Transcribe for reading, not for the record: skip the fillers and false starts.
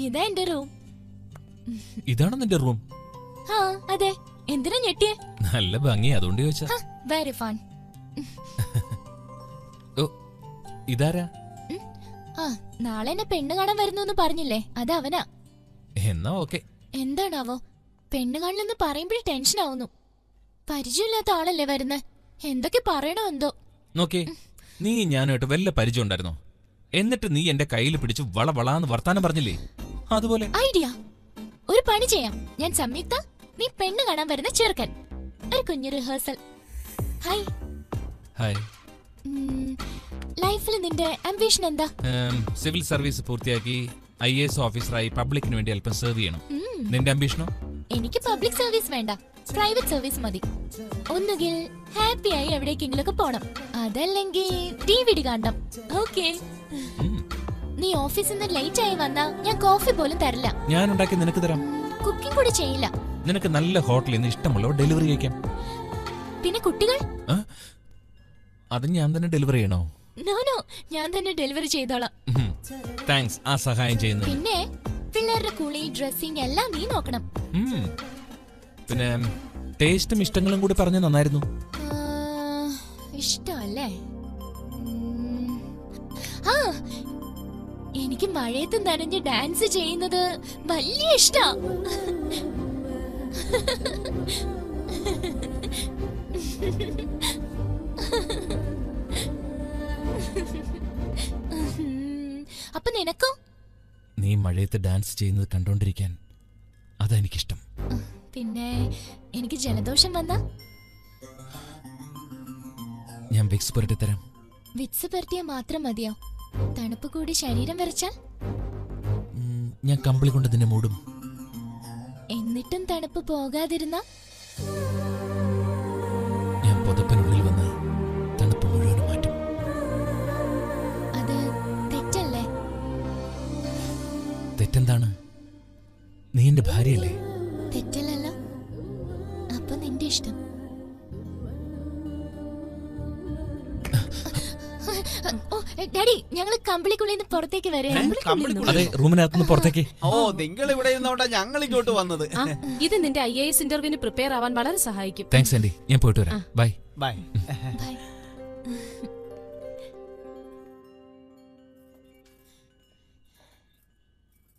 ഇതാ എന്റെ റൂം. ഇതാണോ നിന്റെ റൂം? ആ അതെ. എന്തിനാ ഞെട്ടിയേ? നല്ല ഭംഗി, അതുകൊണ്ട് ചോദിച്ചാ. Very fun. ഓ, ഇതാരാ? നാളെ എന്നെ പെണ്ണ് കാണാൻ വരുന്നു പറഞ്ഞില്ലേ, അത് അവനാ. എന്നാ ഓക്കെ. എന്താണാവോ പെണ്ണ് കാണലെന്ന് പറയുമ്പോഴേ ടെൻഷൻ ആവുന്നു. പരിചയമില്ലാത്ത ആളല്ലേ വരുന്നേ, എന്തൊക്കെ പറയണോ എന്തോ. നോക്കേ, നീ ഞാനായിട്ട് വല്ല പരിചയം ഉണ്ടായിരുന്നോ? എന്നിട്ട് നീ എന്റെ കയ്യിൽ പിടിച്ച് വളവളാന്ന് വർത്താനം പറഞ്ഞില്ലേ, അതുപോലെ. ഐഡിയ. ഒരു പണി ചെയ്യാം. ഞാൻ സംയുക്ത, നീ പെണ്ണ് കാണാൻ വരുന്ന ചെറുക്കൻ. ഒരു കുഞ്ഞു റിഹേഴ്സൽ. ഹായ്. ഹായ്. ലൈഫിൽ നിന്റെ ആംബിഷൻ എന്താ? സിവിൽ സർവീസ് പൂർത്തിയാക്കി IAS ഓഫീസറായി പബ്ലിക്കിന് വേണ്ടി അല്പം സെർവ് ചെയ്യണം. നിന്റെ ആംബിഷനോ? എനിക്ക് പബ്ലിക് സർവീസ് വേണ്ട, പ്രൈവറ്റ് സർവീസ് മതി. ഒന്നുകിൽ ഹാപ്പിയായി എവിടേക്കെങ്കിലൊക്കെ പോണം, അതല്ലെങ്കിൽ DVD കാണണം. ഓക്കെ. നീ ഓഫീസിൽ നിന്ന് ലേറ്റ് ആയി വന്നാ ഞാൻ കോഫി പോലും തരില്ല. ഞാൻ ഉണ്ടാക്കി നിനക്ക് തരാം. കുക്കിംഗ് കൂടി ചെയ്യില്ല. നിനക്ക് നല്ല ഹോട്ടലിൽ നിന്ന് ഇഷ്ടമുള്ള ഡെലിവറി കഴിക്കാം. പിന്നെ കുട്ടികൾ? അത് ഞാൻ തന്നെ ഡെലിവറി ചെയ്യണോ? നോ, ഞാൻ തന്നെ ഡെലിവറി ചെയ്തോളാം. താങ്ക്സ്, ആ സഹായം ചെയ്യുന്നു. പിന്നെ പിള്ളേരുടെ കുളി, ഡ്രസ്സിംഗ് എല്ലാം നീ നോക്കണം. പിന്നെ ടേസ്റ്റും ഇഷ്ടങ്ങളും കൂടി പറഞ്ഞു നന്നായിരുന്നു. ഇഷ്ടമല്ലേ? എനിക്ക് മഴയത്ത് നനഞ്ഞ് ഡാൻസ് ചെയ്യുന്നത് വലിയ ഇഷ്ടാ. അപ്പൊ നിനക്കോ? നീ മഴയത്ത് ഡാൻസ് ചെയ്യുന്നത് കണ്ടോണ്ടിരിക്കാൻ അതാ എനിക്കിഷ്ടം. പിന്നെ എനിക്ക് ജലദോഷം വന്നാ ഞാൻ വിക്സ് പുരട്ടി തരാം. വിക്സ് പുരട്ടിയാ മാത്രം മതിയോ? തണുപ്പ് കൂടി ശരീരം വിറച്ചാൽ? ഞാൻ കമ്പിളി കൊണ്ട് നിന്നെ മൂടും. എന്നിട്ടും തണുപ്പ് പോകാതിരുന്ന? ഞാൻ പുതപ്പിനുള്ളിൽ വന്ന് തണുപ്പ് മുഴുവനും മാറ്റും. അത് തെറ്റല്ലേ? തെറ്റെന്താണ്? നീ എന്റെ ഭാര്യയല്ലേ? തെറ്റല്ലല്ലോ. അപ്പൊ നിന്റെ ഇഷ്ടം. ഡാഡി, ഞങ്ങള് കമ്പിളിക്കുള്ളിൽ നിന്ന് പുറത്തേക്ക് വരിക. അതെ, റൂമിനകത്തുനിന്ന് പുറത്തേക്ക്. ഓ, നിങ്ങൾ ഇവിടെ ഇരുന്നോണ്ടാ ഞങ്ങൾ ഇങ്ങോട്ട് വന്നത്. ഇത് നിന്റെ IAS ഇന്റർവ്യൂവിന് പ്രിപ്പയർ ആവാൻ വളരെ സഹായിക്കും. താങ്ക്സ് ആന്റി, ഞാൻ പോയിട്ട് വരാം. ബൈ. ബൈ. ബൈ.